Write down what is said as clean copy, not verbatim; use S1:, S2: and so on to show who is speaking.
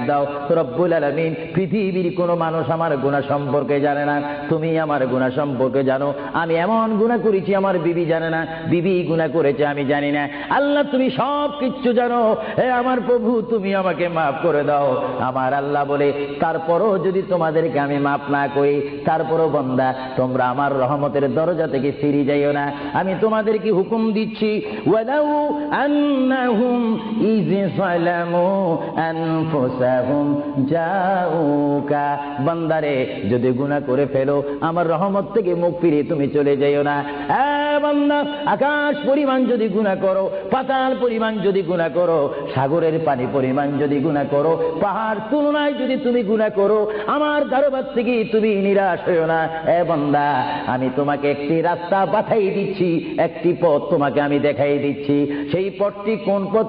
S1: দাও। রব্বুল আলামিন, পৃথিবীর কোনো মানুষ আমার গুনাহ সম্পর্কে জানে না, তুমি আমার গুনাহ সম্পর্কে জানো। আমি এমন গুনাহ করেছি আমার বিবি জানে না, বিবি গুনাহ করেছে আমি জানি না। আল্লাহ তুমি সব কিচ্ছু জানো, হে আমার প্রভু তুমি আমাকে মাফ করে দাও। আমার আল্লাহ বলে, তারপরও যদি তোমাদেরকে আমি মাফ না করি, তারপরও বান্দা তোমরা আমার রহমতের দরজা থেকে ফিরে যাইও না। আমি তোমাদেরকে হুকুম দিচ্ছি, ওয়ালাউ আন্নাহুম ইয যালামু আনফুসাহুম জাউকা, বান্দারে যদি গুনাহ করে ফেলো আমার রহমত থেকে মুখ ফিরিয়ে তুমি চলে যাইও না। বান্দা, আকাশ পরিমাণ যদি গুনাহ করো, পাতাল পরিমাণ যদি গুনাহ করো, সাগরের পানি পরিমাণ যদি গুনাহ করো, পাহাড় তুলনায় যদি তুমি গুনাহ করো, আমার দরবার থেকে তুমি নিরাশ হইও না। বান্দা, আমি তোমাকে একটি রাস্তা পাঠাই দিচ্ছি, একটি পথ তোমাকে আমি দেখাই দিচ্ছি। সেই পথটি কোন পথ?